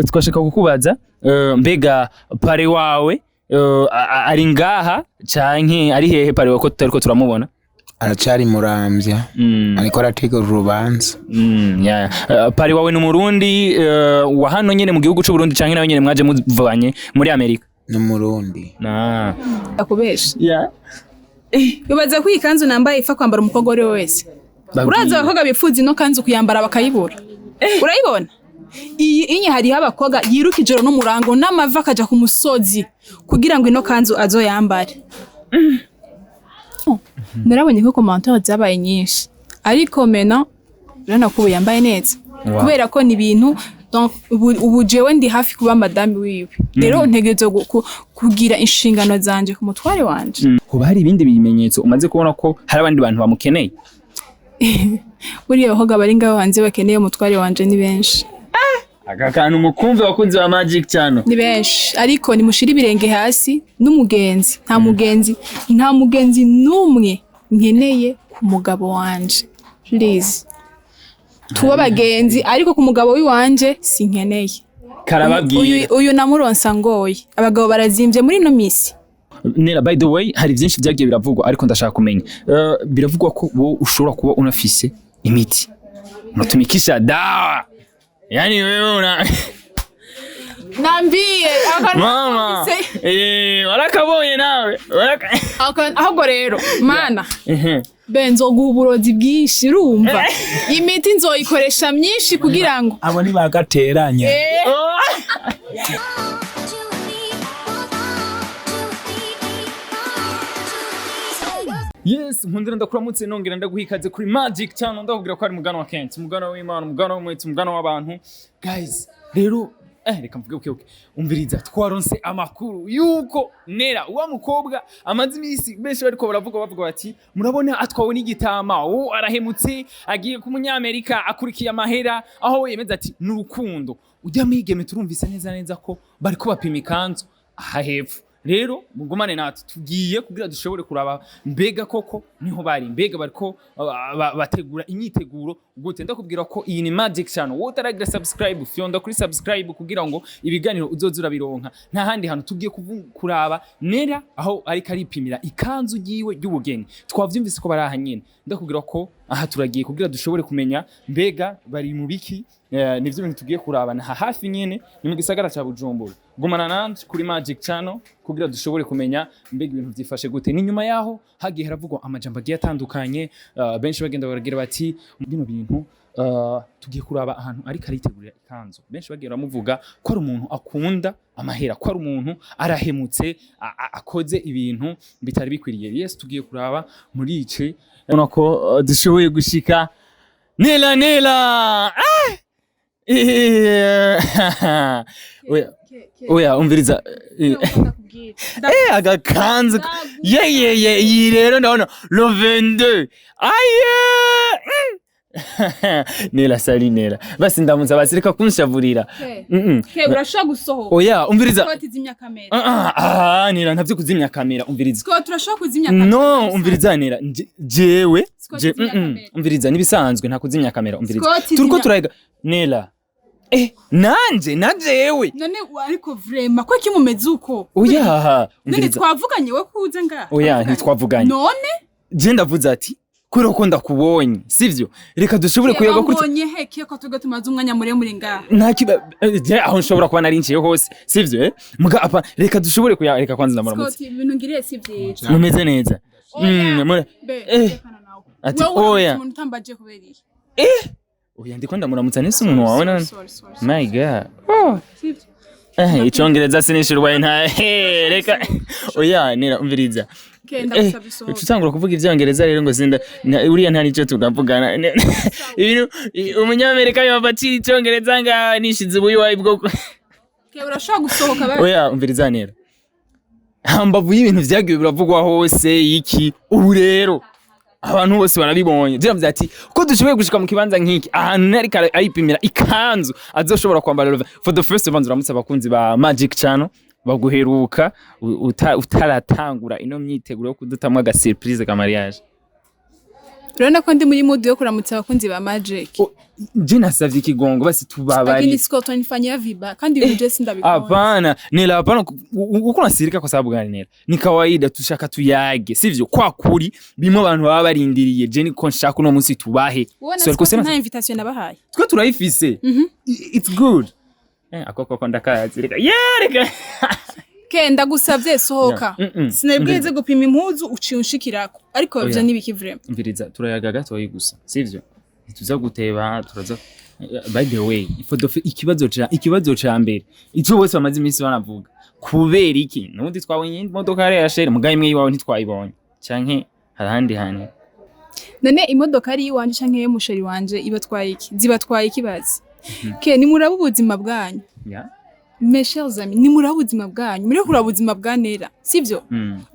twashaka kukubaza mbega pare wawe ari ngaha canke ari hehe pare wako tutariko turamubona? Aracari Muramvya ariko arategura urubanza. Pare wawe n'umurundi wa hano nyene mu gihugu c'u Burundi canke nawe nyene mwaje muvanye muri Amerika? Ni Murundi. Akubesha. Bibaza ko ikanzu nambaye ifa kwambara umukobwa uri wese. Uraza abakobwa bifuza ino kanzu kuyambara bakayibura. Urayibona? Iyi inye hari abakobwa yiruka ijoro no murango n'amava akaja ku musozi kugira ngo ino kanzu azoyambare. Narabonye ko commentaire zabaye nyinshi. Ariko mena rana kubo yambaye neza. Kubera ko ni ibintu donc ubu jewe ndi hafi kuba madame wiwe. Rero ntegezo kugira inshingano zanje ku mutware wanje. Kuba hari ibindi bimenyetso umaze kubona ko hari abandi bantu bamukeneye? Buriya abakobwa bari ngaho hanze bakeneye umutware wanje ni benshi. Akakantu mukumve bakunzi ba Magic cyane. Ni benshi ariko nimushira ibirenge hasi n'umugenzi. Nta mugenzi numwe nkeneye ku mugabo wanje. Please. Tuba bagenzi ariko ku mugabo w'iwanje sinkeneye. Karababwiye. Uyu namuronsa ngoye. Abagabo barazimvye muri no misi. Nera, by the way, hari byinshi byagiye biravugwa ariko ndashaka kumenya. Biravugwa ko wo ushobora kuba unafise imiti. Mutumikisha dawa. Yani wewe una Nambiye mama warakabonye nawe ahubwo rero mana benzo guburozi bwinshi urumva imiti nzoyikoresha myinshi kugira ngo abo ni bagateranya. Yes, nkundira ndakuramutse nongera ndaguhikaze kuri Magic cyane ndakubwira ko ari mugano wa Kent, mugano w'Imana, mugano w'umwete, mugano w'abantu. Guys, rero reka mvuge okay. Umviriza twaronse amakuru yuko Nera wa mukobwa amaze imisi benshi bariko bavuga bati murabona atwawe n'igitama arahemutse agiye ku munyamerika akurikiye amahera aho yemeza ati n'urukundo ujya mwigeme turumvise neza ko bariko bapima ikanzu aha hepfo. Rero mugumane natwe tugiye kugira dushobore kuraba mbega koko niho bari mbega bariko bategura inyiteguro gute. Ndakubwira ko iyi ni Magic Channel, wowe utaragira subscribe fyonda kuri subscribe kugira ngo ibiganiro uzozura bironka. Nta handi hantu tugiye kuraba Nera aho ariko aripimira ikanzu giwe y'ubugeni. Twavyumvise ko baraha nyene. Ndakubwira ko aha turagiye kugira dushobore kumenya mbega bari mu biki. Nivyo bintu tugiye kurabana hafi nyene ni mu gisagara ca Bujumbura. Gumana nanje kuri Magic Channel kugira dushobore kumenya mbega ibintu vyifashe gute. Ni nyuma yaho hagiye haravugwa amajambo agiye atandukanye, benshi bagenda baragira bati bino bintu tugiye kuraba ahantu ariko aritegurira ikanzu. Benshi bagiye baramuvuga ko ari umuntu akunda amahera, ko ari umuntu arahemutse akoze ibintu bitari bikwiriye. Yes, tugiye kuraba muri ice ubona ko dushoboye gushika Nela oya umviriza agakanzu iyi rero ndabona le 22 Nela sali Nela basi ndamutsa basireka kunshavurira urashaka gusohoka. Oya umviriza ko tizimya kamera Nela ntavyo kuzimya kamera umviriza ko turashaka kuzimya kamera. No umviriza Nela jewe umviriza nibisanzwe nta kuzimya kamera umviriza turiko turayiga Nela nanje none ariko vraiment ko kimumeze uko. Oya umviriza twavuganye we kuza nga. Oya ntitwavuganye none je ndavuze ati kuri ko ndakubonye sivyo reka dushobore kuyaga kuri mbonye heke ko tuga tumaze umwanya muremure ngaha nta kiba aho nshobora kuba narinjiye hose sivyo muga apa reka dushobore reka kwanza ndamuramutse Scott ibintu ngiriye sivyo mumeze neza ati oya umuntu tambaje kubera oya ndiko ndamuramutsa nese umuntu wawe none my god icongereza sinishirwaye nta reka oya Nera umviriza tutangura kuvuga ivyongereza rero ngo sinda uriya nta nico tunavugana ibintu umunyamerika yabatira icongereza nga nishize ubuyi wayi bwo urashaka gusohoka bari. Oya umviriza Nera hambavu y'ibintu vyagiye biravugwa hose iki ubu rero abantu bose barabibonye ndiramvye ati ko dushoboye gushika mu kibanza nkiki ahantu nari ayipimira ikanzu azoshobora kwambara for the first time uramutse abakunzi ba Magic Channel baguheruka utaratangura ino myiteguro yo kudutamwa ga surprise ka mariage. urabona ko ndi muri mood yo kuramutsa abakunzi ba Magic. Je nasavye ikigongo basi tubabari. Lakini siko tonifanyia viba kandi uje sindabikona. Hapana, nila hapana uko nasirika kwa sababu gani nela? Ni kawaida tushaka tuyage, sivyo? Kwa kuri bimwe abantu baba barindiriye je niko nshaka uno munsi tubahe. So nta invitation nabahaye. Twe turayifise. It's good. Akoko ndakazirika. Yereka. Kenda gusavye sohoka. Sinabwize gupima impuzu uciye unshikirako. Ariko ivyo nibiki vraiment. Mviriza turayaga gato yigusa, sivyo? Tuza guteba turaza by the way ikibazo ca mbere ico bose bamaze iminsi banavuga kubera iki nundi twabonye imodoka ya shere mugaye imwe yiwawe ntitwayibonye canke harahandi hane none imodoka ari iwanje canke y'umusheri wanje ibatwaye iki zibatwaye ikibazi ke ni muraba ubuzima bwanyu mes chers amis ni muraba ubuzima bwanyu muri kuraba ubuzima bwa Nera sivyo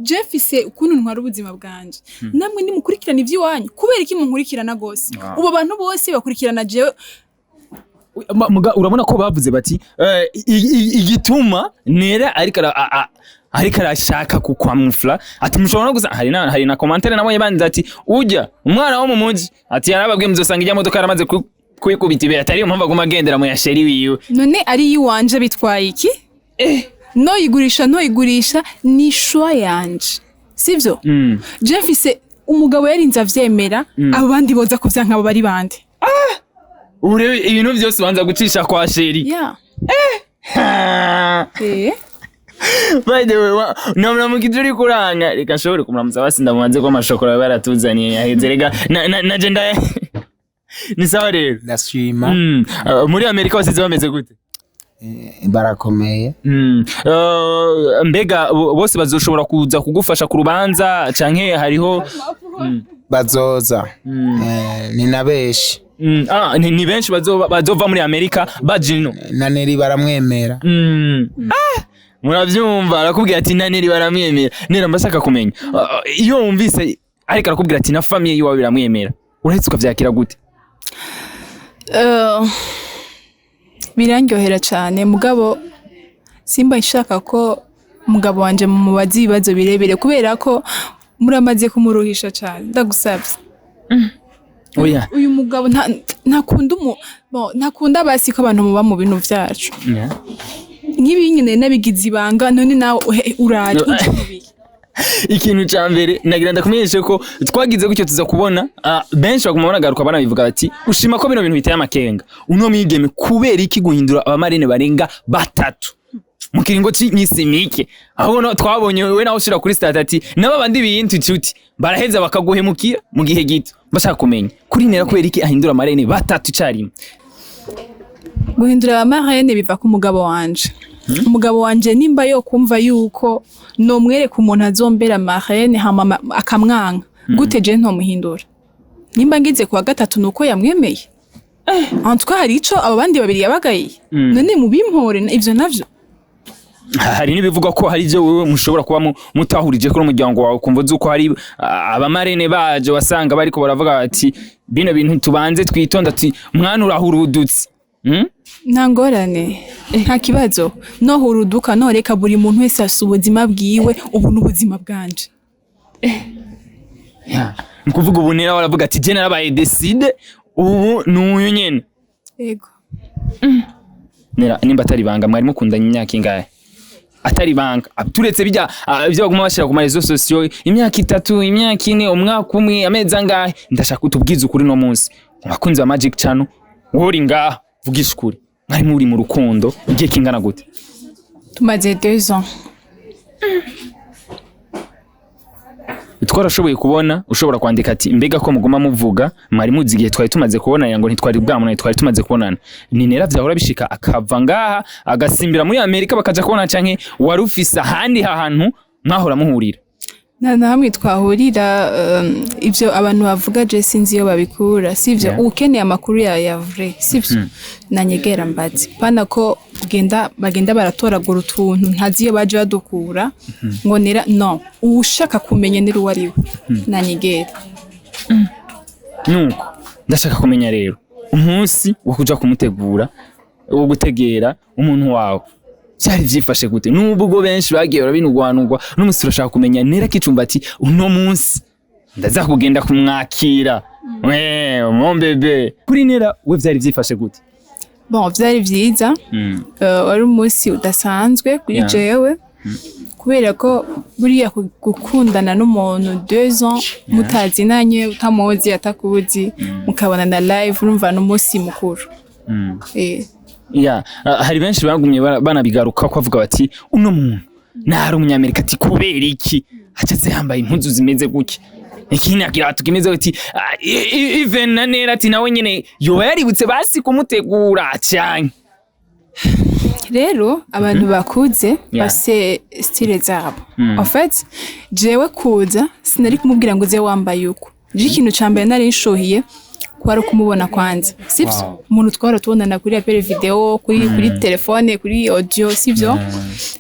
Jeff ise ukuntu ntwara ubuzima bwanje namwe ni mukurikirana ivy'iwanyu kubera iki munkurikirana gose ubo bantu bose bakurikirana jewe urabona ko bavuze bati igituma Nera ariko arashaka kukwamufla ati mushobora gusa hari na commentaire nabonye banditse ati ujya umwana wo mu muji ati yarababwiye muzosanga ijya modoka yaramaze kwikubita ibera atari mpamvu aguma agendera mu yasheri wiwe none ari yiwanje bitwaye iki no igurisha ni shwa yanje sivyo Jeff ise umugabo yarinze avyemera abandi boza kuvyanka abo bari bande ure ibintu byose banza gucisha kwa sheri by the way namna mukijuri kuranga reka shobore kumuramuza basi ndamubanze ko amashokora baratuzaniye yaheze rega na jenda ni sawa rero ndashima muri Amerika basize bameze gute barakomeye mbega bose bazoshobora kuza kugufasha ku rubanza canke hariho bazoza ni nabeshi ni benshi bazova muri Amerika bajino na Neri baramwemera muravyumva arakubwira ati na Neri baramwemera Nera mbashaka kumenya iyo wumvise ariko arakubwira ati na famille yiwawe biramwemera uretse ukavyakira gute birangyohera cyane mugabo simba nshaka ko mugabo wanje mu mubazi ibibazo birebire kubera ko muramaze kumuruhisha cyane ndagusabye oya uyu mugabo ntakunda basi ko abantu muba mu bintu vyacu nkibi nyine nabigize ibanga none nawe urari uje mubiki ikintu ca mbere nagira ndakumenyeshe ko twagize gutyo tuza kubona benshi bagumabona garuka bana bivuga bati ushima ko bino bintu biteye amakenga uno mwigeme kubera iki guhindura abamarine barenga batatu mu kiringo cy'inyisimike aho no twabonye we nawe ushira kuri stat ati naba bandi bintu cyuti baraheza bakaguhemukira mu gihe gito bashaka kumenya kuri Nera kubera iki ahindura amarine batatu cyarimo guhindura abamarine biva ku mugabo wanje umugabo wanje nimba yo kumva yuko no mwereka umuntu azombera marene hama akamwanga gute je nto muhindura nimba ngize kwa gatatu nuko yamwemeye antwa hari ico abo bandi babiri yabagaye none mubimpore ivyo navyo hari nibivuga ko hari je wewe mushobora kuba mutahurije ko n'umuryango wawe kumva zuko hari abamarene baje wasanga bariko baravuga ati bino bintu tubanze twitonda ati mwana urahurudutse Nangorane nta kibazo no huruduka no reka buri muntu wese asubuzima bwiwe ubu n'ubuzima bwanje nkuvuga ubu Nera waravuga ati je narabaye decide ubu n'uyu nyene yego Nera nimba atari banga mwari mukundanye imyaka ingahe atari banga turetse bijya byo baguma bashira ku marezo sociaux imyaka 3 imyaka 4 umwaka umwe amezi angahe ndashaka utubwiza ukuri no munsi abakunzi ba Magic Channel wori ngaha vugisha ukuri mwari muri mu rukundo igihe kingana gute tumaze 2 ans twarashoboye kubona ushobora kwandika ati mbega ko muguma muvuga mwari muzi igihe twari tumaze kubona yango ntitwari bwamuna twari tumaze kubonana ni Nera vyahora bishika akava ngaha agasimbira muri Amerika bakaja kubona canke warufisa handi hahantu mwahora muhurira na hamwe twahurira ivyo abantu bavuga je sinzi yo babikura sivyo ukeneye amakuru ya vrai sivyo nanyegera mbazi pana ko bagenda baratoragura utuntu ntazi iyo baje badukura ngo Nera no ushaka kumenya Nera wariwe nanyegera nuko ndashaka kumenya rero umunsi wo kuja kumutegura wo gutegera umuntu wawe cyari vyifashe gute nubwo benshi bagiye barabinugwanugwa n'umunsi urashaka kumenya Nera kicumba ati uno munsi ndaza kugenda kumwakira mon bebe kuri Nera we vyari vyifashe gute? Bon, vyari vyiza. Wari umunsi udasanzwe kuri jewe. Kubera ko buriya gukundana n'umuntu 2 ans mutazinanye utamuzi atakuzi mukabona na live urumva n'umunsi mukuru. Hari benshi bagumye banabigaruka ko avuga bati uno muntu nari umunyamerika ati kubera iki acaze yambaye impuzu zimeze gutya ikindi akirato kimeze ati even na Nera ati nawe nyene yoba yaributse basi kumutegura cyane. Rero abantu bakuze bafise style zabo. En fait, jewe kuza sinari kumubwira ngo uze wambaye uko. Je ikintu cyambere nari nshohiye kwari kumubona kwanza. Sivyo? Umuntu twara tubonana kuri apple video, kuri telefone, kuri audio, sivyo?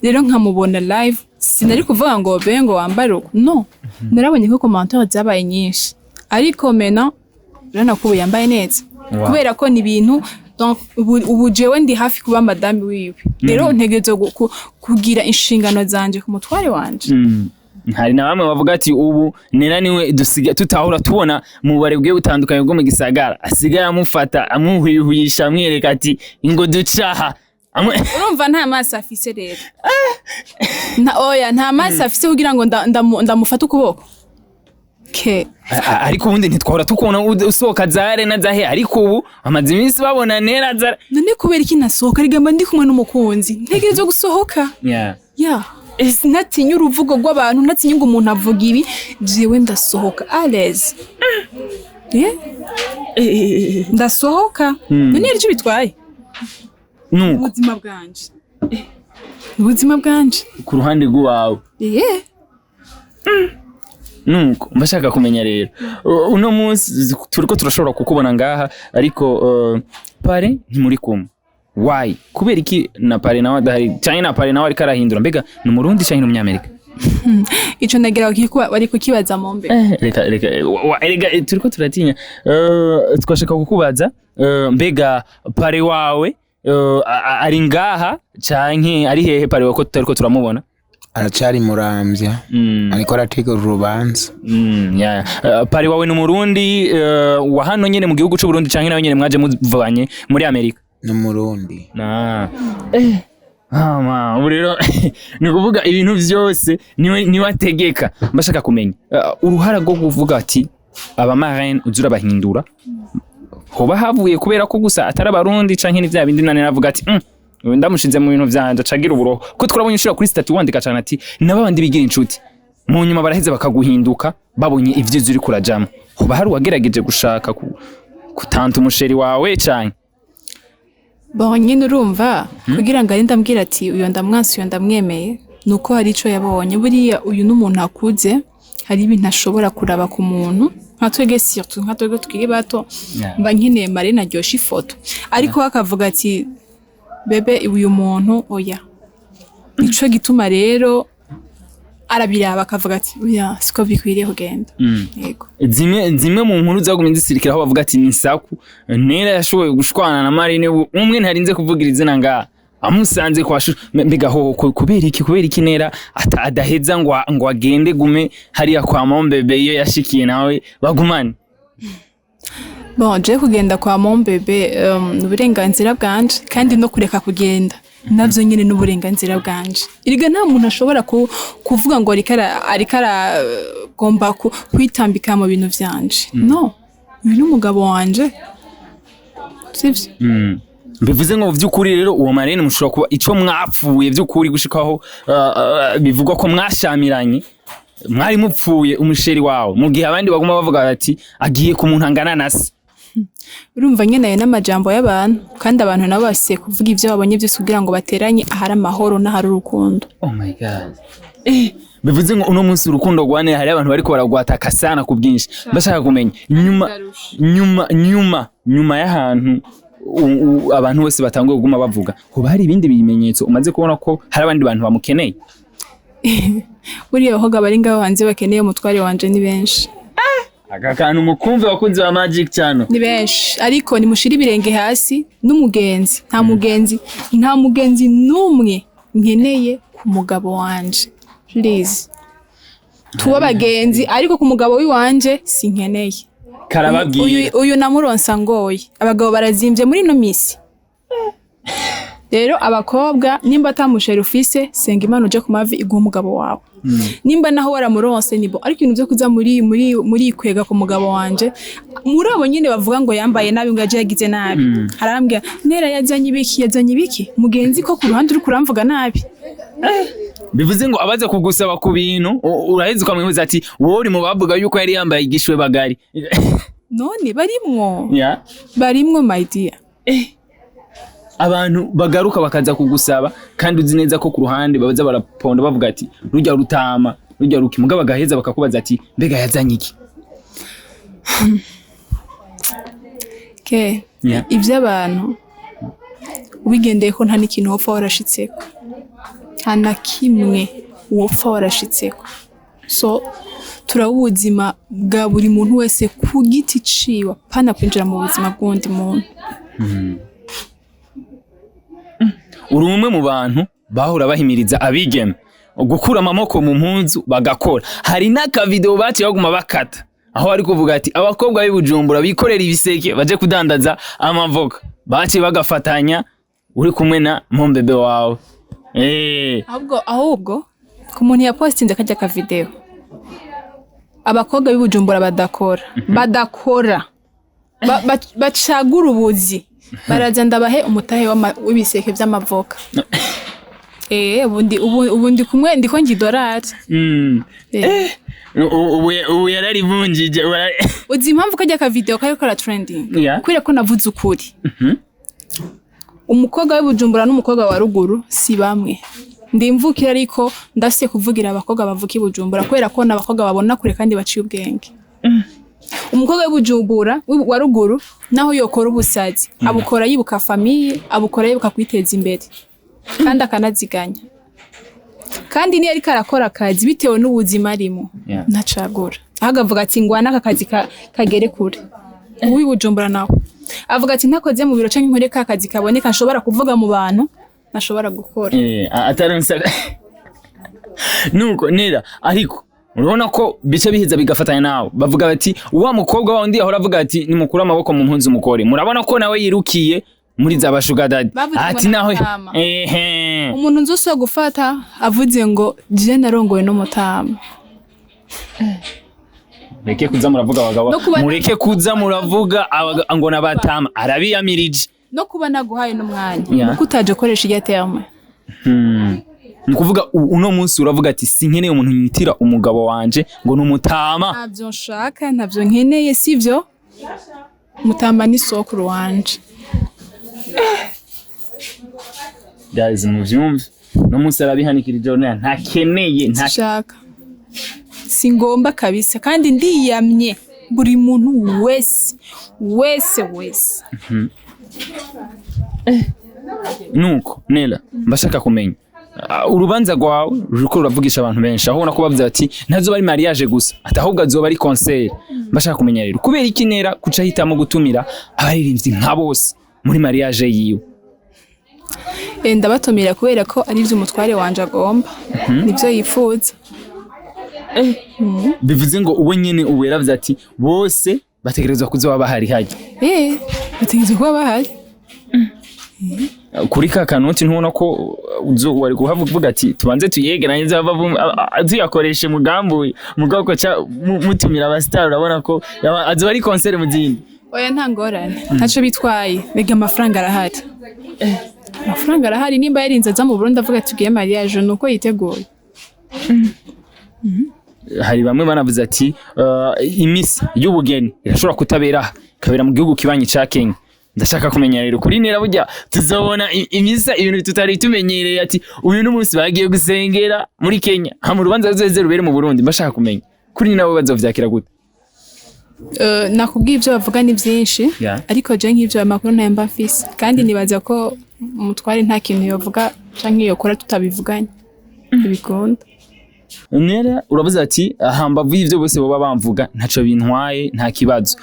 Rero nkamubona live, sinari kuvuga ngo bengo wambare uko. No. Narabonye ko commentaire zabaye nyinshi. Ariko mena rana kubo yambaye neza. Kubera ko ni ibintu donc ubu jewe ndi hafi kuba madame wiwe. Rero ntegezo kugira inshingano zanje ku mutware wanje. Hari na bamwe bavuga ati ubu Nera niwe dusiga tutahura tubona mu bare bwe butandukanye bwo mu gisagara asigaye amufata amuhwihisha amwereka ati ingo ducaha. Urumva nta maso afise rero. Nta maso afise kugira ngo ndamufata ukuboko. Ariko ubundi ntitwahora tukubona usohoka zare na zahe ariko ubu amaze iminsi babona Nera zara. None kubera iki nasohoka rigamba ndi kumwe n'umukunzi ntegereje gusohoka. Sinatinya uruvugo rw'abantu natinya ngo umuntu avuga ibi jewe ndasohoka à l'aise. Ndasohoka none ari cyo bitwaye ubuzima bwanje ubuzima bwanje ku ruhande rwawe. Nuko mbashaka kumenya rero uno munsi turiko turashobora kukubona ngaha ariko pare ntimuri kumwe. Why? Kubera iki na pare nawe adahari cyane na pare nawe ariko arahindura mbega ni Murundi cyane n'umunyamerika? Ico nagira bari kukibaza mu mbe. Reka turiko turatinya twashaka kukubaza mbega pare wawe ari ngaha canke ari hehe pare wako tutariko turamubona? Aracari Muramvya ariko arategura urubanza. Pare wawe n'umurundi wa hano nyene mu gihugu c'u Burundi canke nawe nyene mwaje muvanye muri Amerika? Ni Murundi. Ubu rero ni kuvuga ibintu vyose niwe ategeka. Mbashaka kumenya uruhara rwo kuvuga ati aba marraine uzura bahindura hoba havuye kubera ko gusa atari abarundi canke ni vya bindi nane navuga ati ndamushize mu bintu vyanje acagira uburoho ko twabonye inshura kuri statut wandika cyane ati nababandi bigira inshuti mu nyuma baraheze bakaguhinduka babonye ivyo zuri kurajamo. Hoba hari wagerageje gushaka kutanta umusheri wawe cyane? Bon nyine urumva kugira ngo ndambwira ati uyo ndamwansi uyo ndamwemeye nuko hari ico yabonye buriya uyu n'umuntu akuze hari ibintu ashobora kuraba ku muntu nka twege surtout nka twege tukiri bato mba nkeneye Marina aryoshye ifoto ariko bakavuga ati bebe uyu muntu oya ico gituma rero arabiraba akavuga ati oya siko bikwiriye kugenda. Yego zimwe mu nkuru zagumye zisirikira aho bavuga ati nisaku Nera yashoboye gushwana na Marine umwe ntarinze kuvugira izina nga amusanze kwa mbega ho kubera iki Nera adaheza ngo agende gume hariya kwa Mombebe iyo yashikiye nawe bagumane? Bon je kugenda kwa Mombebe uburenganzira bwanje kandi no kureka kugenda navyo nyine n'uburenganzira bwanje. Iriga nta muntu ashobora kuvuga ngo arikara gomba kwitambika mu bintu vyanje. No, uyu n'umugabo wanje. Sivyo? Bivuze ngo vy'ukuri rero uwo Marine mushobora kuba ico mwapfuye vy'ukuri gushikaho bivugwa ko mwashamiranye mwari mupfuye umusheri wawe mu gihe abandi baguma bavuga bati agiye kumuntangana nase. Urumva nyene ayo n'amajambo y'abantu kandi abantu nabo basiye kuvuga ivyo babonye byose kugira ngo bateranye ahari amahoro n'ahari urukundo. Oh my god. Bivuze ngo uno munsi urukundo rwane hari abantu bariko baragwataka sana ku bwinshi. Bashaka kumenya nyuma y'ahantu abantu bose batanguye kuguma bavuga hoba hari ibindi bimenyetso umaze kubona ko hari abandi bantu bamukeneye? Buriya bahoga bari ngaho hanze bakeneye umutware wanje ni benshi. Akakantu mukumve wakunzi wa Magic cyane ni benshi ariko nimushira ibirenge hasi n'umugenzi nta mugenzi numwe nkeneye ku mugabo wanje please tuba bagenzi ariko ku mugabo wiwanje sinkeneye. karababwira uyu namuronsa ngoye abagabo barazimvye muri no misi rero abakobwa nimba atamushera ufise senga Imana uje ku mavi iguha umugabo wawe nimba naho waramuronse nibo ariko ibintu byo kuza muri kwega ku mugabo wanje muri abo nyine bavuga ngo yambaye nabi ngo yaje yagize nabi harambwira nera yazanye ibiki mugenzi ko ku ruhande uri kuramvuga nabi bivuze ngo abaza kugusaba ku bintu uraheze ukamwihuza ati wowe uri mu bavuga yuko yari yambaye igishwe bagari none barimwo my dear abantu bagaruka bakaza kugusaba kandi uzi neza ko ku ruhande babaza baraponda bavuga ati rujya rutama rujya ruki mugabo bagaheza bakakubaza ati mbega yazanye iki ivy'abantu ubigendeye ko nta n'ikintu wopfa warashitseko nta na kimwe wopfa warashitseko so turabuzima bwa buri muntu wese ku giti ciwe pana kwinjira mu buzima bw'undi muntu uri umwe mu bantu bahora bahimiriza abigeme gukura amamoko mu mpunzu bagakora hari n'aka video baciye baguma bakata aho ari kuvuga ati abakobwa b'Ibujumbura bikorera ibiseke baje kudandaza amavoka baciye bagafatanya uri kumwe na mombebe wawe ahubwo ku muntu yapostinze kajya ka video abakobwa b'Ibujumbura badakora bacagura ubuzi baraza ndabahe umutahe w'ibiseke by'amavoka ubundi kumwe ndiko ngidorate ubu yararivunjije uzi impamvu kajya ka video kari kora trending kubera ko navuze ukuri umukobwa w'Ibujumbura n'umukobwa wa ruguru si bamwe ndimvukira ariko ndafise kuvugira abakobwa bavuka Ibujumbura kubera ko n'abakobwa babona kure kandi baciye ubwenge umukobwa w'Ibujumbura wa ruguru naho yokora ubusazi abukora yibuka famille abukora yibuka kwiteza imbere kandi akanaziganya kandi ni ariko arakora akazi bitewe n'ubuzima arimo ntacagura ahagavuga ati ngwana aka kazi kagere kure uw'Ibujumbura nawe avuga ati ntakoze mu biro canke nkore ka kazi kaboneka nshobora kuvuga mu bantu nashobora gukora ataronsa nuko nera ariko urabona ko bice biheza bigafatanya nawe bavuga bati wa mukobwa wa undi ahora avuga ati nimukura amaboko mu mpunzi umukore murabona ko nawe yirukiye muri za bashuga dadi ati nawe umuntu nzuso gufata avuze ngo je narongoye no mutama Mureke kuza muravuga abagabo mureke kuza muravuga ngo nabatama arabiyamirije no kuba naguhaye n'umwanya kuko utaje koresha irya terme Nukuvuga uno munsi uravuga ati sinkeneye umuntu yitira umugabo wanje ngo numutama ntabyo nshaka ntabyo nkeneye sivyo mutama ni sokuru wanje guys muvyumve no munsi arabihanikira jone ntakeneye ntashaka singomba kabisa kandi ndiyamye buri muntu wese nuko nela mbashaka kumenya urubanza rwawe ruko ruravugisha abantu benshi aho nako bavuze ati ntazo bari mariage gusa atahubwo azoba ari concert mbashaka kumenya rero kubera iki nera kuca hitamo gutumira abaririmbyi nka bose muri mariage yiwe ndabatumira kubera ko ari byo umutware wanje agomba nivyo yifuza bivuze ngo uwe nyene uweravuze ati bose bategerezwa kuzoba bahari haje bategerezwa kuba bahari kuri kakanoti ntubona ko wari kuhavuga ati tubanze tuyegeranye tuyakoreshe mugambuye mugabo ko mutumira abastar urabona ko azoba ari concert mu zindi oya nta ngorane ntaco bitwaye bega amafaranga arahari amafaranga arahari nimba yarinze aza mu Burundi avuga tugiye mariage nuko yiteguye hari bamwe banavuze ati imisi y'ubugeni irashobora kutabera kabera mu gihugu kibanyi ca Kenya ndashaka kumenya rero kuri nera burya tuzobona imisa ibintu tutari tumenyereye ati uyu n'umunsi bagiye gusengera muri Kenya ha mu rubanza ruzeze rubere mu Burundi mbashaka kumenya kuri nabo bazovyakira gute nakubwiye ibyo bavuga ni byinshi ariko je nk'ibyo amakuru nayamba mfise kandi nibaza ko umutware nta kintu yovuga canke yokora tutabivuganye bikunda nera uravuze ati ahambavu y'ivyo bose boba bamvuga ntaco bintwaye nta kibazo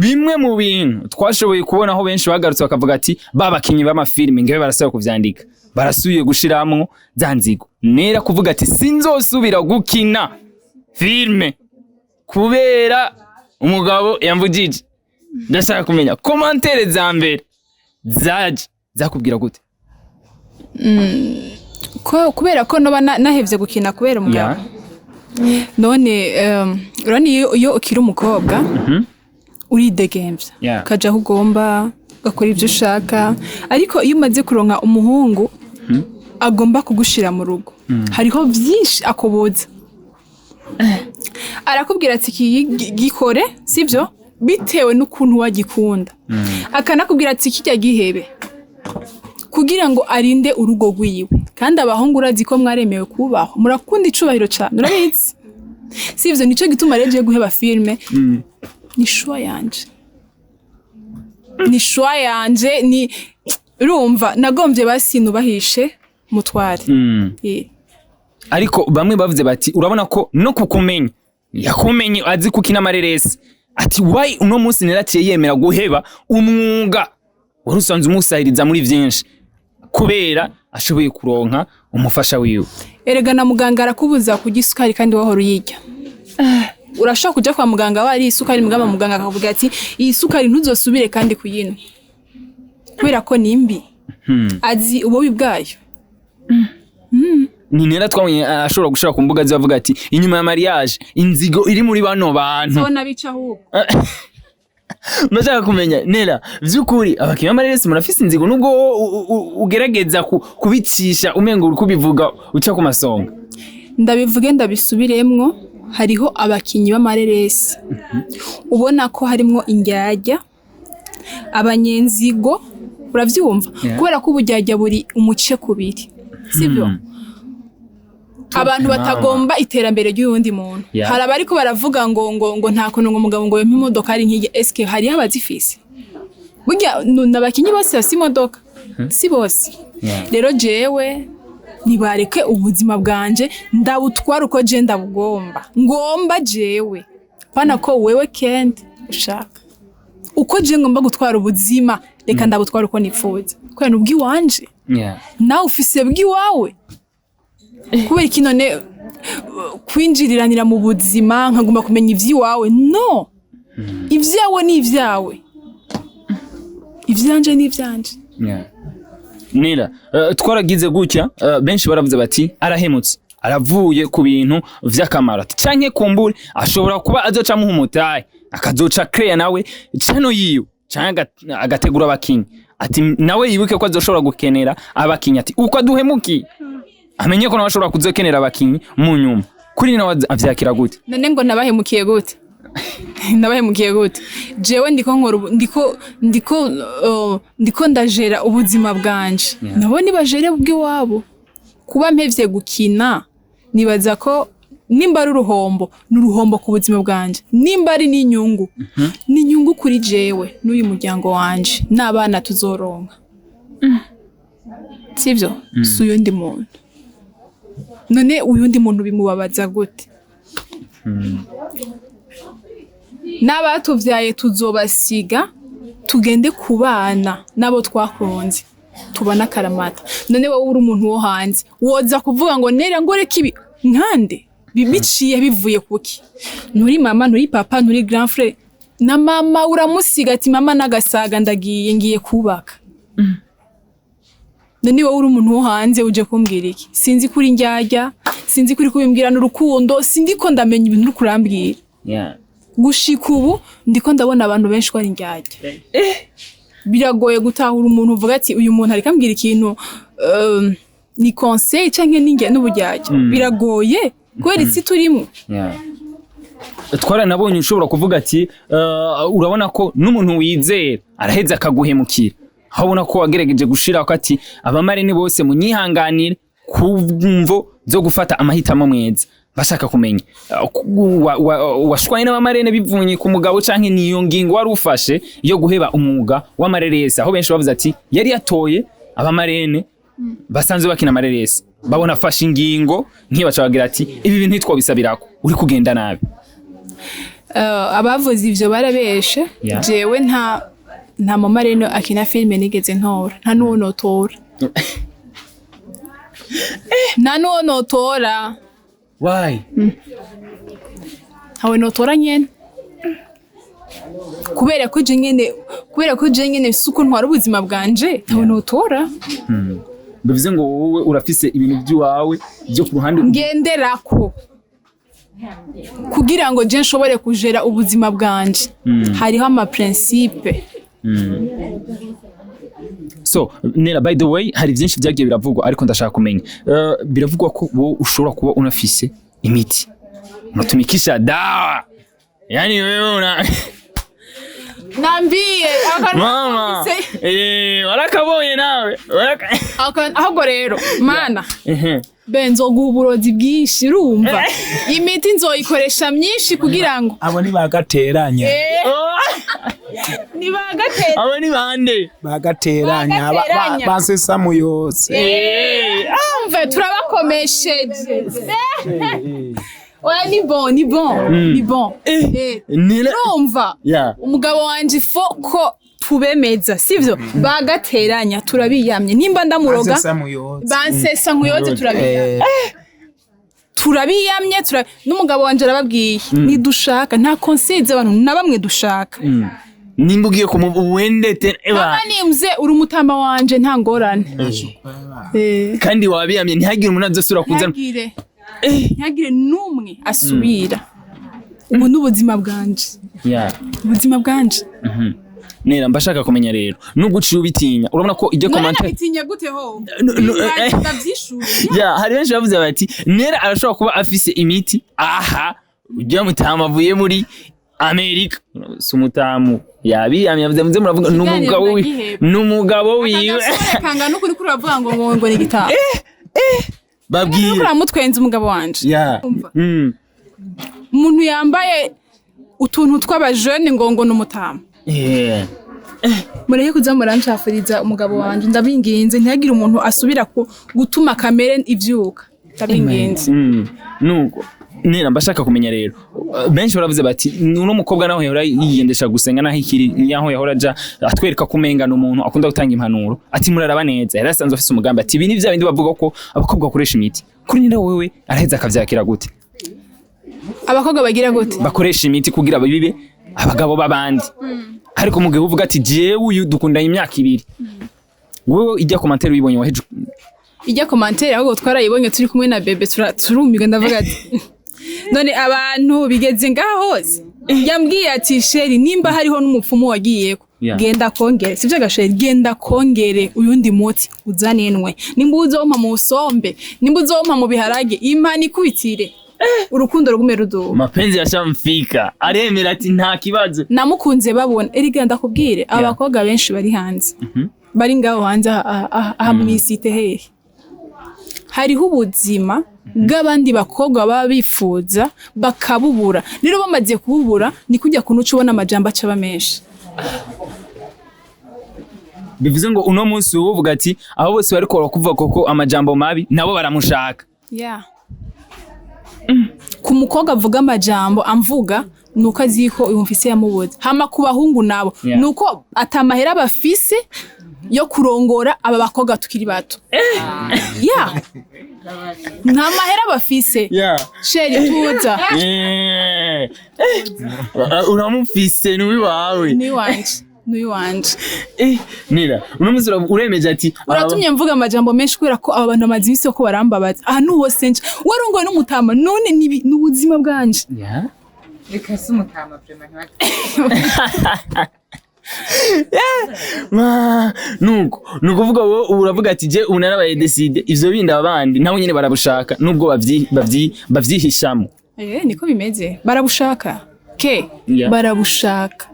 bimwe mu bintu twashoboye kubona aho benshi bagarutse bakavuga ati babakinyi b'amafilme ngebe barasaba kuvyandika barasubiye gushiramwo zanzigo nera kuvuga ati sinzosubira gukina filme kubera umugabo yamvugije ndashaka kumenya commentaire za mbere zaje zakubwira gute kubera ko noba nahevye gukina kubera umugabo none urani iyo ukiri umukobwa uridegemvya ukaja aho ugomba ugakora ivyo ushaka ariko iyo umaze kuronka umuhungu agomba kugushira mu rugo hariho vyinshi akoboza arakubwira ati gikore sivyo bitewe n'ukuntu wagikunda akanakubwira ati kijya gihebe kugira ngo arinde urugo rwiwe kandi abahungu urazi ko mwaremewe kubaho murakunda icubahiro cyane urabizi sivyo nico gituma reje guheba filme ni shwa yanje ni urumva nagombye basinubahishe mutware ariko bamwe bavuze bati urabona ko no kukumenya yakumenye azi kukina amareresi ati why uno munsi neraciye yemera guheba umwuga warusanze umusahiriza muri vyinshi kubera ashoboye kuronka umufasha wiwe erega na muganga arakubuza kurya isukari kandi wahora uyirya urashaka kuja kwa muganga wari isukari muganga akavuga ati iyi sukari ntuzosubire kandi kuyinwa kubera ko nimbi azi ububi bwayo Ninera twamenye ashobora gushaka ku mbuga zivuga ati inyuma ya mariage inzigo iri muri bano bantu zona bica ahubwo Ndashaka kumenya nera vyukuri abakinnyi b'amareresi murafise inzigo nubwo ugerageza kubicisha umengo uri kubivuga uca ku masonga ndabivuge ndabisubiremwo hariho abakinnyi b'amareresi ubona ko harimo indyarya abanyenzigo uravyumva kubera ko ubujyajya buri umuce kubiri sivyo abantu batagomba iterambere ry'undi muntu hari abariko baravuga ngo nta kuntu ngo umugabo ngo yempa imodoka ari nk'ige eske hari abazifise burya n'abakinyi bose basi imodoka si bose rero jewe nibareke ubuzima bwanje ndabutwara uko je ngomba jewe pana ko wewe kendi ushaka uko je ngomba gutwara ubuzima reka ndabutwara uko nipfuza kubera n'ubwi wanje nawe ufise bwi wawe kubera iki none kwinjiriranira mu buzima nkaguma kumenya ivyiwawe no ivyawe ni ivyawe ivyanje ni ivyanje Nira twaragize gutya benshi baravuze bati arahemutse aravuye ku bintu vy'akamaro canke kumbure ashobora kuba azoca muhumutaye akazoca creya nawe cano yiyo canke agategura abakinyi ati nawe yibuke ko azoshobora gukenera abakinyi ati uko aduhemuki amenye ko nabashobora kuzokenera abakinyi mu nyuma kuri nawe avyakira gute none ngo nabahemukiye gute jewe ndiko ndajera ubuzima bwanje nabo nibajere bw'iwabo kuba mpevye gukina nibaza ko nimba ari n'uruhombo ku buzima bwanje nimba ari n'inyungu n'inyungu kuri jewe n'uyu muryango wanje n'abana tuzoronka sivyo si uyundi muntu none uyundi muntu bimubabaza gute n'abatuvyaye tuzobasiga tugende kubana nabo twakunze tubana karamata none wowe uri umuntu wo hanze woza kuvuga ngo nera ngo reka ibi nkande biciye bivuye kuki nturi mama nturi papa nturi grand frère na mama uramusiga ati mama nagasaga ngiye kubaka none wowe uri umuntu wo hanze uje kumbwira iki sinzi kuri njyajya sinzi kuri kubimbwira n'urukundo sindi ko ndamenya ibintu uri kurambwira gushika ubu ndiko ndabona abantu benshi ko ari njyajya biragoye gutahura umuntu uvuga ati uyu muntu ari kambwira ikintu ni conseil canke ninge n'ubujyajya biragoye kwera isi turimo twara nabonye ushobora kuvuga ati urabona ko n'umuntu wizera araheza akaguhemukira habona ko wagerageje gushira ko ati abamarene bose munyihanganire kumvo zo gufata amahitamo mweza bashaka kumenya washwaye n'abamarene bivunye ku mugabo canke niyo ngingo wari ufashe yo guheba umwuga w'amareresi aho benshi bavuze ati yari yatoye abamarene basanzwe bakina amareresi babona afashe ingingo ntibacabagira ati ibi bintu twobisabirako uri kugenda nabi abavuze ivyo barabeshe jewe nta mamarene akina filme nigeze ntora nta nuwo notora why hawe notora nyene kubera ko je nyene suko ntwara ubuzima bwanje ntabona utora bivuze ngo wowe urafise ibintu by'iwawe byo ku ruhande ngenderako kugira ngo je nshobore kujera ubuzima bwanje hariho ama principe. So Nera, by the way, hari byinshi byagiye biravugwa ariko ndashaka kumenya biravugwa ko wowe ushobora kuba unafise imiti unatumikisha dawa, yani wewe Nambiye mama warakabonye nawe ahubwo rero mana benzo guburozi bwinshi urumva imiti nzoyikoresha myinshi kugira ngo abo ni bagateranya ni bagateranya abo ni bande bagateranya basesa muyose amve turabakomesheje oya ni bon urumva umugabo wanje foko tubemeza sivyo bagateranya turabiyamye nimba ndamuroga bansesa nkuyoze turabiyamye n'umugabo wanje arababwiye nidushaka nta conseil abantu na bamwe dushaka nimba ugiye kumuwendete eba nimze uri umutama wanje nta ngorane kandi wabiyamye ntihagire umuntu azosura kuzana ntihagire n'umwe asubira ubu n'ubuzima bwanje ubuzima bwanje Nera, mbashaka kumenya rero nubwo uciye ubitinya urabona ko ijye commentaire bitinya gute ho hari benshi bavuze bati Nera arashobora kuba afise imiti aha ujya mutama avuye muri Amerika sumutamu yabiyamye yavuze muravuga n'umugabo wiwe kanga n'ukuri kuri bavuga ngo ni gitaha babwire kuri amutwenze umugabo wanje umuntu yambaye utuntu tw'abajene ngo n'umutamu mureke kuza muranshafuriza umugabo wanje ndabinginze ntihagire umuntu asubira gutuma kamere ivyuka ndabinginze nuko Nera, mbashaka kumenya rero benshi baravuze bati uno mukobwa naho yahora yigendesha gusenga naho ikiri yaho yahora aja atwereka kumengana umuntu akunda gutanga impanuro ati muraraba neza yarasanzwe afise umugambi ati ibi ni bya bindi bavuga ko abakobwa bakoresha imiti kuri Nera wewe araheza akavyakira gute abakobwa bagira gute bakoresha imiti kugira bibe abagabo babandi ariko mugihe uvuga ati jewe uyu dukundanye imyaka 2 wewe ijya commentaire uyibonye waheje ijya commentaire ahubwo twarayibonye turi kumwe na bebe turumiga ndavuga ati none abantu bigeze ngaho hose yambwiye ati sheri nimba hariho n'umupfumu wagiyeko genda kongere sivyo gasheri genda kongere uyundi muti uzanenwe nimba uzompa mu sombe nimba uzompa mu biharage imana ikubitire urukundo rugume ruduha mapenzi yashamfika aremera ati nta kibazo namukunze babona erega ndakubwire abakobwa benshi bari hanze bari ngaho hanze aha mwisite hehe hariho ubuzima bw'abandi bakobwa baba bifuza bakabubura rero bamaze kububura ni kujya kunuca ubona amajambo acaba menshi bivuze ngo uno munsi uvuga ati aho bose bari kuvuga koko amajambo mabi nabo baramushaka ku mukobwa avuga amajambo amvuga nuko aziko uyu mfise yamubuze hama ku bahungu nabo nuko atamahera bafise yo kurongora aba bakobwa tukiri bato nta mahera bafise sheri tuza uramufise ni wawe ni wanje Nera uno munsi uremeje ati uratumye mvuga amajambo menshi kubera ko aba bantu amazi bise ko barambabaza ahantu hose nje warongoye n'umutama none ni ubuzima bwanje reka se umutama prema nuko nukuvuga wowe uravuga ati je unarabaye decide ivyo bindi abandi nabo nyene barabushaka nubwo bavyihishamo niko bimeze barabushaka barabushaka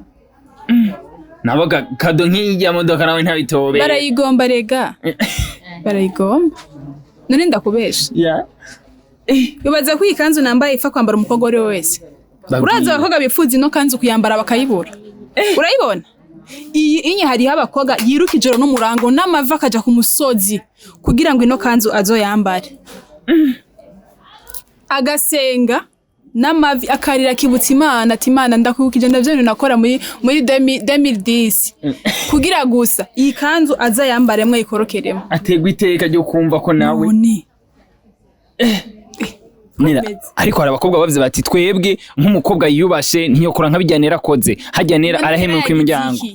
nabo kado nk'ijya modoka nawe ntabitobe barayigomba rega barayigomba none ndakubesha bibaza ko ikanzu nambaye ifa kwambara umukobwa ari wese uraza abakobwa bifuza ino kanzu kuyambara bakayibura urayibona iyi hariho abakobwa yiruka ijoro n'umurango n'amava akaja ku musozi kugira ngo ino kanzu azoyambare agasenga n'amavi akarira kibutsa Imana ati Imana ndakwibukije ndavyo nakora muri 2010 kugira gusa iyi kanzu azayambare mwe ikorokeremo ategwa iteka ryo kumva ko nawe ariko hari abakobwa bavuze bati twebwe nk'umukobwa yiyubashe ntiyokora nk'abijyanira akoze hajyanira arahemuka imiryango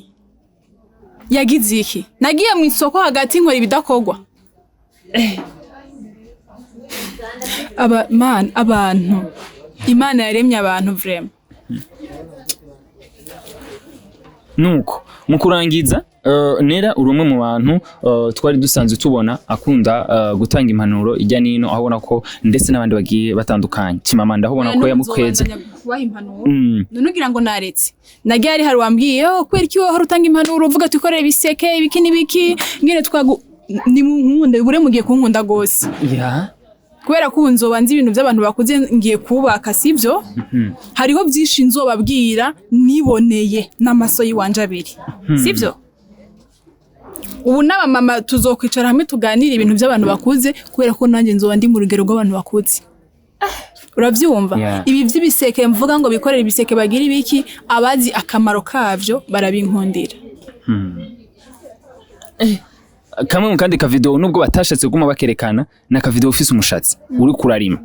yagize iki nagiye mu isoko hagati nkora ibidakogwa abantu Imana yaremye abantu vraiment nuko mu kurangiza Nera uri umwe mu bantu twari dusanzwe tubona akunda gutanga impanuro ijya nino abona ko ndetse n'abandi bagiye batandukanye Kimama ndabona ko yamukweze kubaha impanuro nunugira ngo naretse nagiye ari hari wambwiye kwera iki wowe utanga impanuro uvuga tukorera ibiseke ibiki n'ibiki ngene ni munkunde bure mugiye kunkunda gose kubera ko nzobanza ibintu by'abantu bakuze ngiye kubaka sivyo hariho byinshi nzobabwira niboneye n'amaso yiwanje abiri sivyo ubu n'aba mama tuzokwicara hamwe tuganira ibintu by'abantu bakuze kubera ko nanjye nzoba ndi mu rugero rw'abantu bakuze uravyumva ibi by'ibiseke mvuga ngo bikorera ibiseke bagira ibiki abazi akamaro kavyo barabinkundira kamwe mu kandi ka video nubwo batashatse guma bakerekana na ka video ufise umushatsi uri kurarima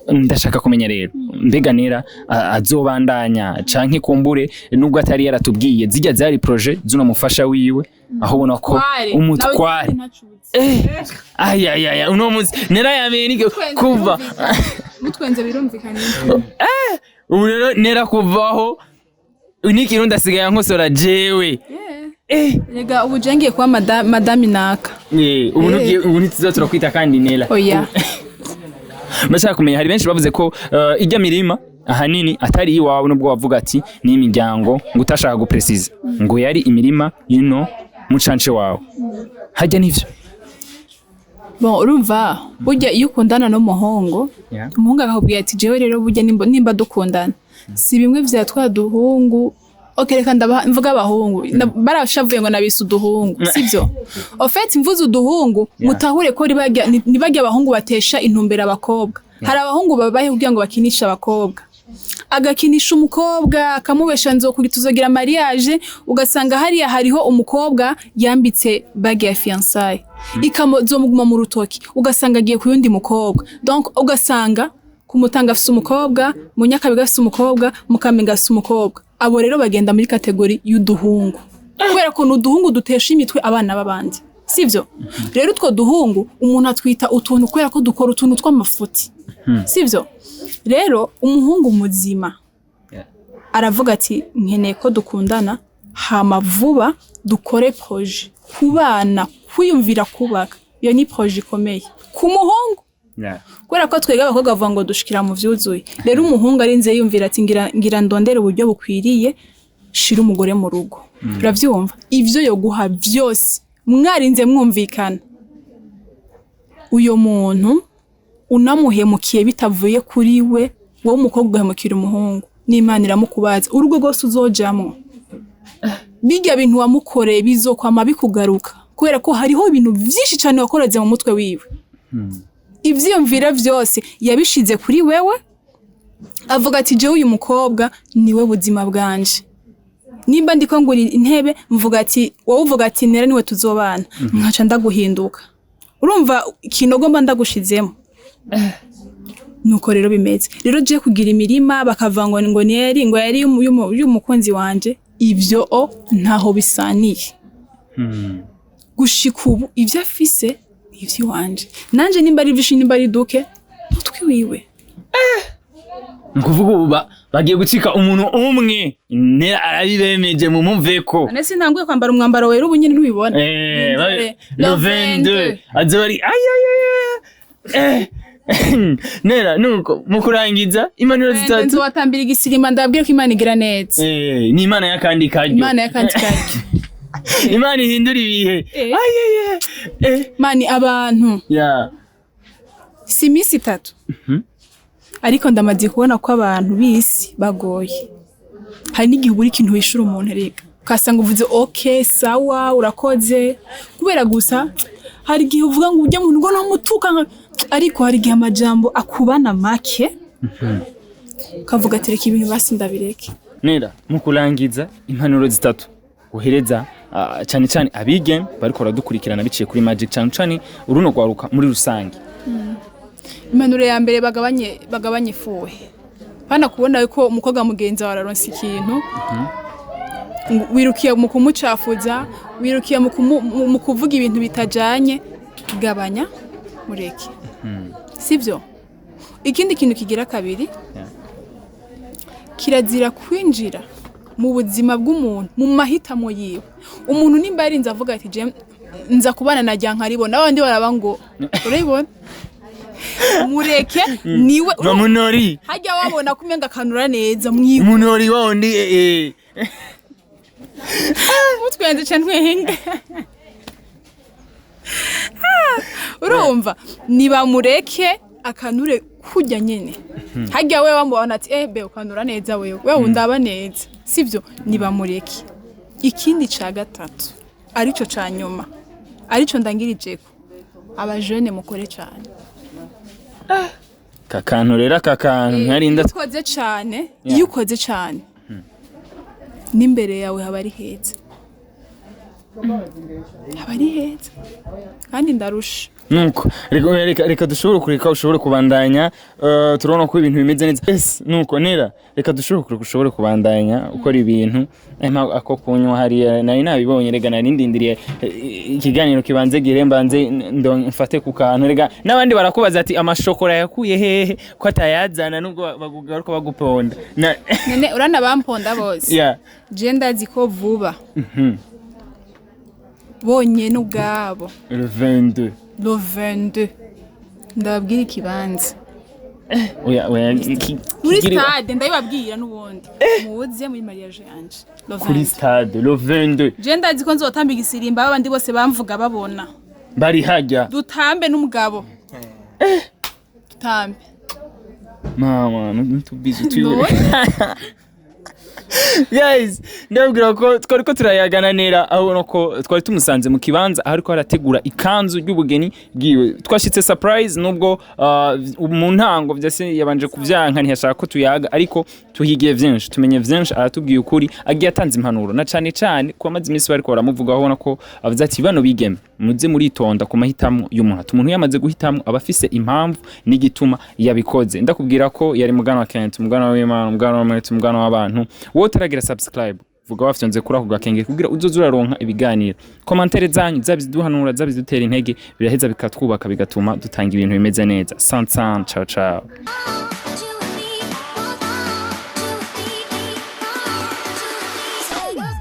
ndashaka kumenya rero mbega Nera azobandanya canke kumbure nubwo atari yaratubwiye zijya zari projet zuna mufasha wiwe aho ubona ko umutware aya uno muzi Nera yamenye kuva mutwenze birumvikana ubu rero Nera kuvaho unikirundi asigaye nkosora jewe Rega ubu jengiye kwa madame naka ubu ntizo turakwita kandi Nera oya Mashaka kumenya hari benshi bavuze ko ijya mirima ahanini atari iwawe nubwo wavuga ati ni imiryango ngo utashaka guprecize ngo yari imirima yino mucance wawe hajya nivyo urumva burya iyo ukundana n'umuhungu umuhungu akakubwira ati jewe rero burya nimba dukundana si bimwe vya twa duhungu reka mvuga abahungu barashavuye ngo nabise uduhungu sibyo ofete mvuze uduhungu mutahure ko nibajya abahungu batesha intumbera abakobwa hari abahungu babaye kugira ngo bakinishe abakobwa agakinisha umukobwa akamubesha nzokuri tuzogira mariage ugasanga hariya hariho umukobwa yambitse bage ya fiançailles ikamuzomuguma mu rutoki ugasanga agiye ku yundi mukobwa donc ugasanga kumutanga afise umukobwa munyakabiga afise umukobwa mukamenga afise umukobwa abo rero bagenda muri kategori y'uduhungu kubera ko n'uduhungu dutesha imitwe abana babandi sivyo rero utwo duhungu umuntu atwita utuntu kubera ko dukora utuntu tw'amafuti sivyo rero umuhungu muzima aravuga ati nkeneye ko dukundana hama vuba dukore projet kubana kwiyumvira kubaka iyo ni projet ikomeye ku muhungu kubera ko twega abakobwa bavuga ngo dushikira mu vyuzuye rero umuhungu arinze yumvira ati ngira ndondere uburyo bukwiriye shira umugore mu rugo uravyumva ivyo yo guha vyose mwarinze mwumvikana uyo muntu unamuhemukiye bitavuye kuri we wowe umukobwa uhemukira umuhungu n'Imana iramukubaza urugo rwose uzojamwo bijya bintu wamukoreye bizokwama bikugaruka kubera ko hariho ibintu vyinshi cyane wakoreze mu mutwe wiwe ivyiyumvira vyose yabishize kuri wewe avuga ati je uyu mukobwa niwe buzima bwanje nimba ndiko nguri intebe mvuga ati wowe uvuga ati Nera niwe tuzobana nkaca ndaguhinduka urumva kinogo mba ndagushizemo nuko rero bimeze rero je kugira imirima bakavangwa ngo Neri ngo yari y'umukunzi wanje ivyo ntaho bisaniye gushika ubu ivyo afise ivyo wanje nanje nimba ari vyinshi nimba ari duke twiwiwe Nkuvuga ubu bagiye gucika umuntu umwe Nera arabibemeje mu mumveko anese ntanguye kwambara umwambaro wera ubu nyine ntubibona le 22 azori Nera nuko mukurangiza impanuro zitatu nzo watambira igisirima ndabwira ko Imana igira neza ni Imana yakandi karyo Imana ihindura ibihe mani abantu si misi 3 ariko ndamaze kubona ko abantu bisi bagoye hari n'igihe buri kintu wishura umuntu rega kasanga uvuze okay sawa urakoze kubera gusa hari igihe uvuga ngo ujye muntu ngo namutuka ariko hari igihe amajambo akubana make kavuga ati reka ibintu basi ndabireke Nera mukurangiza impanuro zitatu uhereza cyane cyane abigeme bariko baradukurikirana biciye kuri Magic cyane uruno gwaruka muri rusange impanuro ya mbere bagabanye ifuwe bana kubona yuko umukobwa mugenzi wawe araronsa ikintu wirukiye mu kumucafuza wirukiye mu kuvuga ibintu bitajanye gabanya mureke sivyo ikindi kintu kigira kabiri kirazira kwinjira mu buzima bw'umuntu mu mahitamo yiwe umuntu nimba yarinze avuga ati je nza kubana na Ryankaribona abandi baraba ngo urayibona mureke niwe munori hajya wabona kumenga kanura neza mwiwe munori wundi utwenze cyane urumva niba mureke akanure kujya nyene hajya we wambona ati be ukanura neza wewe undaba neza sivyo niba mureke ikindi ca gatatu arico ca nyuma arico ndangirijeko abajene mukore cyane kakantu rero kakantu ntarinda ukoze cyane iyo ukoze cyane n'imbere yawe haba ari heza haba ari heza kandi ndarusha nuko reka dushobore kureka ushobore kubandanya turabona ko ibintu bimeze neza yes nuko nera reka dushobore kureka ushobore kubandanya ukora ibintu ako kunywa hari nari nabibonye rega nari ndindiriye ikiganiro kibanze girembanze mfate ku kantu rega nabandi barakubaza ati amashokora yakuye hehe ko atayazana nubwo bagugaruka baguponda nene urana bamponda bose yeah je ndazi ko vuba bonye n'ubwabo le 22 ndababwira ikibanza oya muri stade ndabibabwira n'ubundi muze muri mariage yanje kuri stade le 22 je ndazi ko nzotamba igisirimba abandi bose bamvuga babona bari hajya dutambe n'umugabo dutambe mama ntubizi tuyo guys ndabwira ko twari ko turayagana nera aho noko twari tumusanze mu kibanza aho ariko harategura ikanzu y'ubugeni giwe twashitse surprise nubwo mu ntango byase yabanje kuvyanka ntiyashaka ko tuyaga ariko tuhigiye vyinshi tumenye vyinshi aratubwiye ukuri agiye atanze impanuro na cane cane ko amazi imisi bariko baramuvugaho ubona ko avuze ati bano bigeme muze muritonda ku mahitamo y'umuntu umuntu yamaze guhitamo abafise impamvu n'igituma yabikoze ndakubwira ko yari mugano wa Kent mugano w'Imana mugano w'Amerika mugano w'abantu wowe turagira subscribe vuga wafyonze kuri ako gakenge kugira uzoze uraronka ibiganiro commentaire zanyu zabiduhanura zabidutera intege biraheza bikatwubaka bigatuma dutanga ibintu bimeze neza ciao ciao